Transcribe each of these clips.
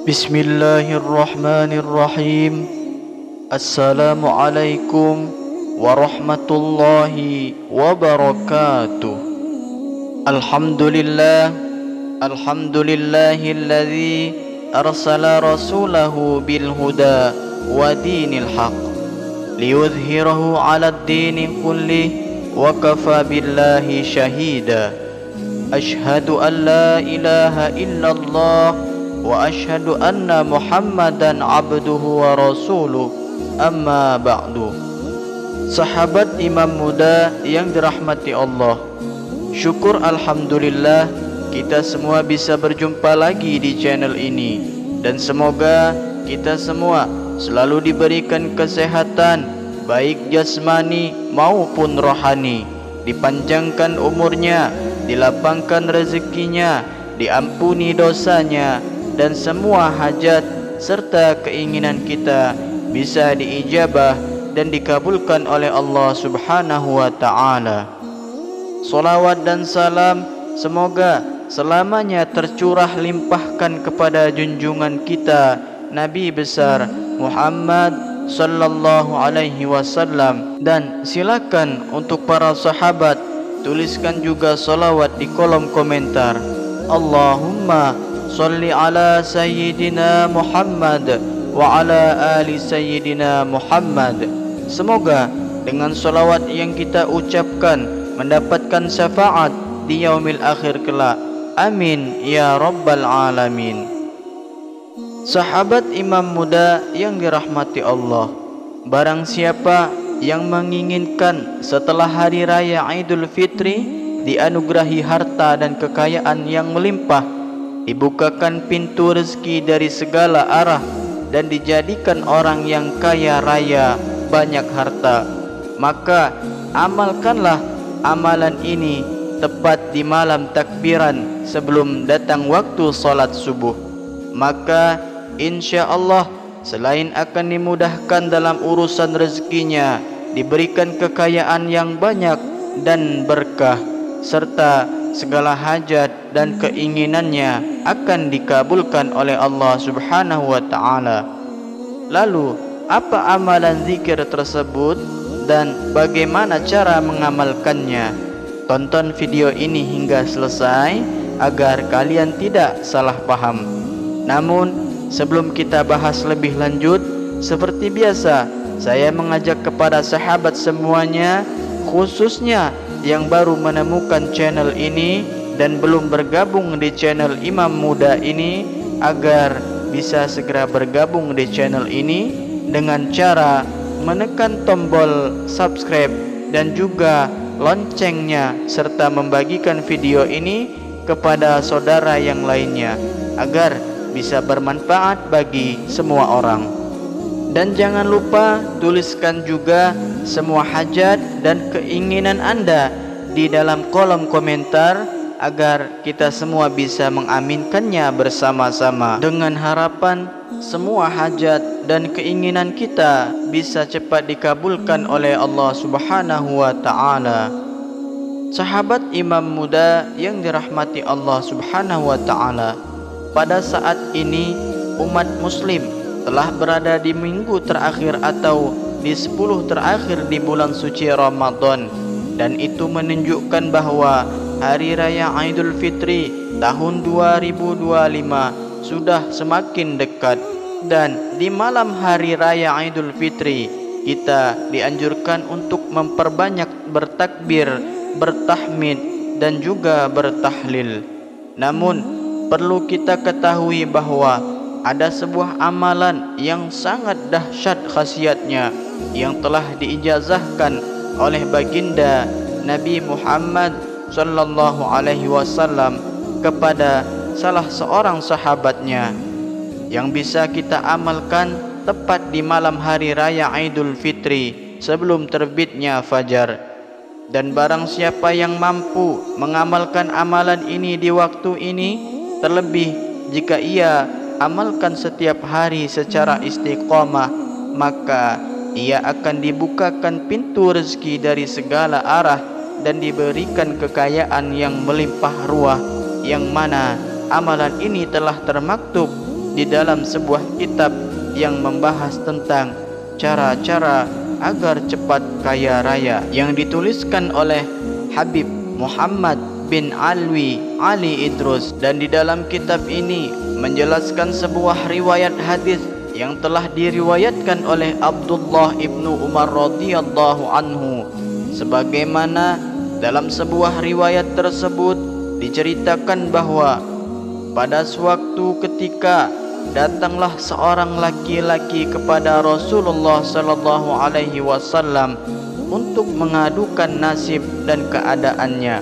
Bismillahirrahmanirrahim. Assalamualaikum warahmatullahi wabarakatuh. Alhamdulillah, alhamdulillahilladzi arsala rasulahu bil huda wa dinil haq liyudhhirahu 'alad dini kullih wa kafa billahi syahida. Asyhadu an la ilaha illallah wa asyhadu anna Muhammadan abduhu wa rasuluh. Amma ba'du. Sahabat Imam Muda yang dirahmati Allah, syukur alhamdulillah kita semua bisa berjumpa lagi di channel ini, dan semoga kita semua selalu diberikan kesehatan baik jasmani maupun rohani, dipanjangkan umurnya, dilapangkan rezekinya, diampuni dosanya, dan semua hajat serta keinginan kita bisa diijabah dan dikabulkan oleh Allah Subhanahu wa ta'ala. Salawat dan salam semoga selamanya tercurah limpahkan kepada junjungan kita Nabi besar Muhammad sallallahu alaihi wasallam, dan silakan untuk para sahabat tuliskan juga salawat di kolom komentar. Allahumma salli ala Sayyidina Muhammad wa ala ali Sayyidina Muhammad. Semoga dengan salawat yang kita ucapkan mendapatkan syafaat di yaumil akhir kelak. Amin ya rabbal alamin. Sahabat Imam Muda yang dirahmati Allah, barang siapa yang menginginkan setelah hari raya Idul Fitri dianugerahi harta dan kekayaan yang melimpah, dibukakan pintu rezeki dari segala arah, dan dijadikan orang yang kaya raya banyak harta, maka amalkanlah amalan ini tepat di malam takbiran sebelum datang waktu salat subuh. Maka insya Allah selain akan dimudahkan dalam urusan rezekinya, diberikan kekayaan yang banyak dan berkah, serta segala hajat dan keinginannya akan dikabulkan oleh Allah Subhanahu wa ta'ala. Lalu, apa amalan zikir tersebut dan bagaimana cara mengamalkannya? Tonton video ini hingga selesai agar kalian tidak salah paham. Namun, sebelum kita bahas lebih lanjut, seperti biasa, saya mengajak kepada sahabat semuanya, khususnya yang baru menemukan channel ini dan belum bergabung di channel Imam Muda ini, agar bisa segera bergabung di channel ini dengan cara menekan tombol subscribe dan juga loncengnya, serta membagikan video ini kepada saudara yang lainnya agar bisa bermanfaat bagi semua orang. Dan jangan lupa tuliskan juga semua hajat dan keinginan Anda di dalam kolom komentar agar kita semua bisa mengaminkannya bersama-sama, dengan harapan semua hajat dan keinginan kita bisa cepat dikabulkan oleh Allah Subhanahu wa ta'ala. Sahabat Imam Muda yang dirahmati Allah Subhanahu wa ta'ala, pada saat ini umat muslim telah berada di minggu terakhir atau di 10 terakhir di bulan suci Ramadan, dan itu menunjukkan bahwa hari raya Idul Fitri tahun 2025 sudah semakin dekat. Dan di malam hari raya Idul Fitri kita dianjurkan untuk memperbanyak bertakbir, bertahmid dan juga bertahlil. Namun perlu kita ketahui bahwa ada sebuah amalan yang sangat dahsyat khasiatnya yang telah diijazahkan oleh baginda Nabi Muhammad sallallahu alaihi wasallam kepada salah seorang sahabatnya, yang bisa kita amalkan tepat di malam hari raya Idul Fitri sebelum terbitnya fajar. Dan barang siapa yang mampu mengamalkan amalan ini di waktu ini, terlebih jika ia amalkan setiap hari secara istiqamah, maka ia akan dibukakan pintu rezeki dari segala arah dan diberikan kekayaan yang melimpah ruah, yang mana amalan ini telah termaktub di dalam sebuah kitab yang membahas tentang cara-cara agar cepat kaya raya, yang dituliskan oleh Habib Muhammad bin Alwi Ali Idrus. Dan di dalam kitab ini menjelaskan sebuah riwayat hadis yang telah diriwayatkan oleh Abdullah ibnu Umar radhiyallahu anhu, sebagaimana dalam sebuah riwayat tersebut diceritakan bahwa pada suatu ketika datanglah seorang laki-laki kepada Rasulullah sallallahu alaihi wasallam untuk mengadukan nasib dan keadaannya,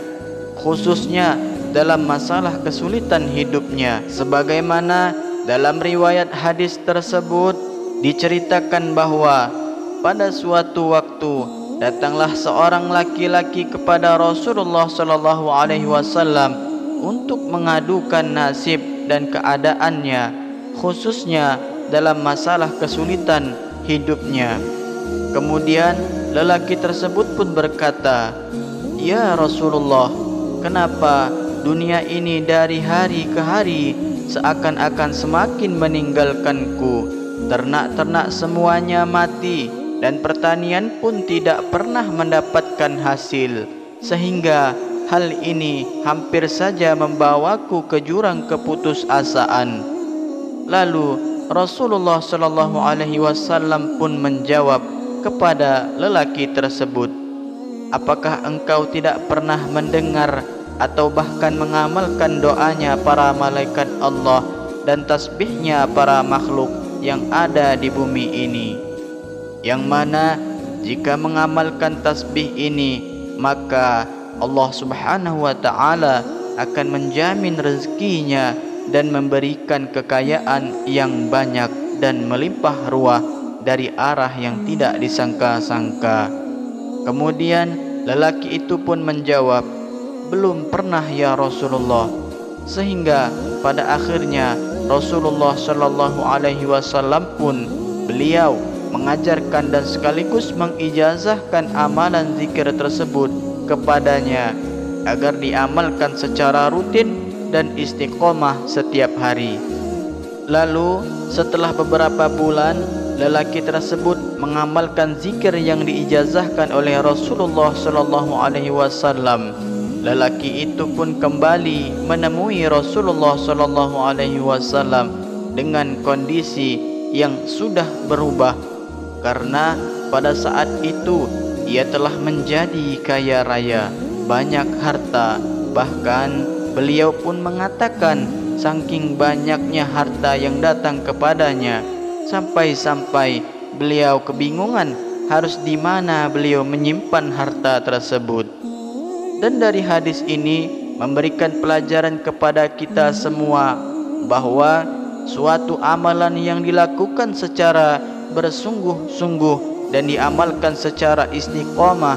khususnya dalam masalah kesulitan hidupnya. Sebagaimana dalam riwayat hadis tersebut diceritakan bahwa pada suatu waktu datanglah seorang laki-laki kepada Rasulullah sallallahu alaihi wasallam untuk mengadukan nasib dan keadaannya, khususnya dalam masalah kesulitan hidupnya. Kemudian lelaki tersebut pun berkata, "Ya Rasulullah, kenapa dunia ini dari hari ke hari seakan-akan semakin meninggalkanku? Ternak-ternak semuanya mati dan pertanian pun tidak pernah mendapatkan hasil, sehingga hal ini hampir saja membawaku ke jurang keputusasaan." Lalu Rasulullah sallallahu alaihi wasallam pun menjawab kepada lelaki tersebut, "Apakah engkau tidak pernah mendengar atau bahkan mengamalkan doanya para malaikat Allah dan tasbihnya para makhluk yang ada di bumi ini, yang mana jika mengamalkan tasbih ini maka Allah subhanahu wa ta'ala akan menjamin rezekinya dan memberikan kekayaan yang banyak dan melimpah ruah dari arah yang tidak disangka-sangka?" Kemudian lelaki itu pun menjawab, "Belum pernah ya Rasulullah." Sehingga pada akhirnya Rasulullah sallallahu alaihi wasallam pun beliau mengajarkan dan sekaligus mengijazahkan amalan zikir tersebut kepadanya agar diamalkan secara rutin dan istiqomah setiap hari. Lalu setelah beberapa bulan lelaki tersebut mengamalkan zikir yang diijazahkan oleh Rasulullah sallallahu alaihi wasallam. Lelaki itu pun kembali menemui Rasulullah sallallahu alaihi wasallam dengan kondisi yang sudah berubah, karena pada saat itu ia telah menjadi kaya raya, banyak harta. Bahkan beliau pun mengatakan saking banyaknya harta yang datang kepadanya, sampai-sampai beliau kebingungan harus di mana beliau menyimpan harta tersebut. Dan dari hadis ini memberikan pelajaran kepada kita semua bahwa suatu amalan yang dilakukan secara bersungguh-sungguh dan diamalkan secara istiqomah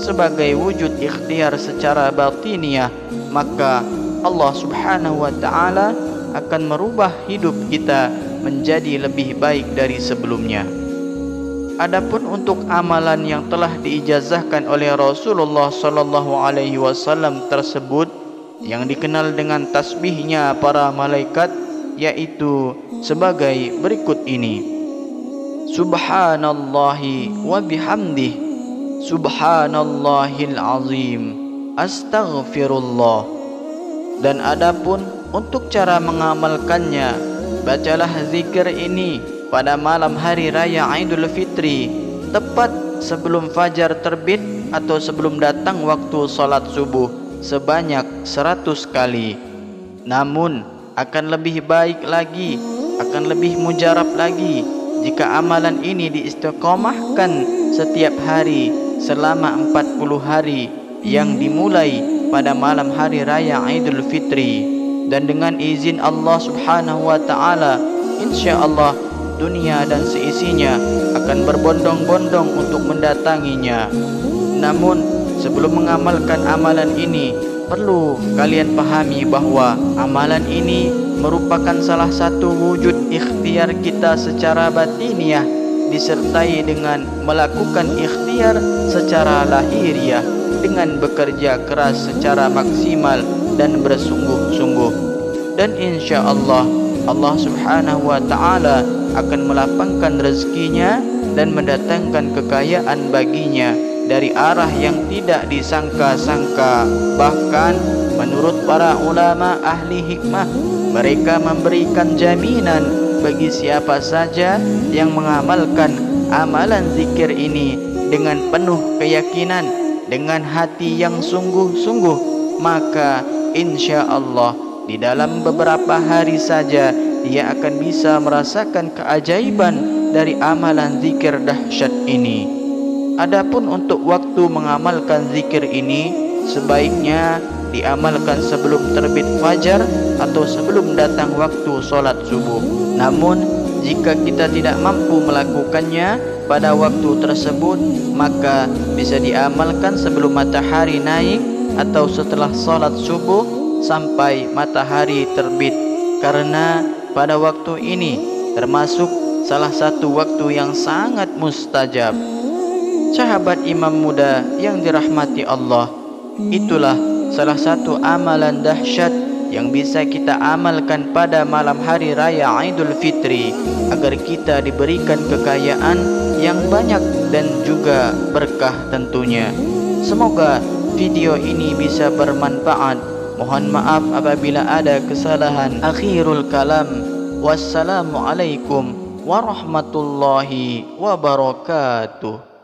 sebagai wujud ikhtiar secara batiniah, maka Allah subhanahu wa ta'ala akan merubah hidup kita menjadi lebih baik dari sebelumnya. Adapun untuk amalan yang telah diijazahkan oleh Rasulullah sallallahu alaihi wasallam tersebut yang dikenal dengan tasbihnya para malaikat, yaitu sebagai berikut ini: Subhanallahi wa bihamdih, Subhanallahil azim, Astaghfirullah. Dan adapun untuk cara mengamalkannya, bacalah zikir ini pada malam hari raya Idul Fitri, tepat sebelum fajar terbit atau sebelum datang waktu salat subuh, sebanyak 100 kali. Namun akan lebih baik lagi, akan lebih mujarab lagi jika amalan ini diistiqomahkan setiap hari selama 40 hari yang dimulai pada malam hari raya Idul Fitri. Dan dengan izin Allah subhanahu wa ta'ala, insyaallah dunia dan seisinya akan berbondong-bondong untuk mendatanginya. Namun sebelum mengamalkan amalan ini, perlu kalian pahami bahwa amalan ini merupakan salah satu wujud ikhtiar kita secara batiniah, disertai dengan melakukan ikhtiar secara lahiriah dengan bekerja keras secara maksimal dan bersungguh-sungguh. Dan insya Allah Allah Subhanahu wa Ta'ala akan melapangkan rezekinya dan mendatangkan kekayaan baginya dari arah yang tidak disangka-sangka. Bahkan menurut para ulama ahli hikmah, mereka memberikan jaminan bagi siapa saja yang mengamalkan amalan zikir ini dengan penuh keyakinan, dengan hati yang sungguh-sungguh, maka insya Allah di dalam beberapa hari saja dia akan bisa merasakan keajaiban dari amalan zikir dahsyat ini. Adapun untuk waktu mengamalkan zikir ini, sebaiknya diamalkan sebelum terbit fajar atau sebelum datang waktu solat subuh. Namun jika kita tidak mampu melakukannya pada waktu tersebut, maka bisa diamalkan sebelum matahari naik atau setelah solat subuh sampai matahari terbit, karena pada waktu ini termasuk salah satu waktu yang sangat mustajab. Sahabat imam muda yang dirahmati Allah, itulah salah satu amalan dahsyat yang bisa kita amalkan pada malam hari raya Idul Fitri, agar kita diberikan kekayaan yang banyak dan juga berkah tentunya. Semoga video ini bisa bermanfaat. Mohon maaf apabila ada kesalahan. Akhirul kalam. Wassalamualaikum warahmatullahi wabarakatuh.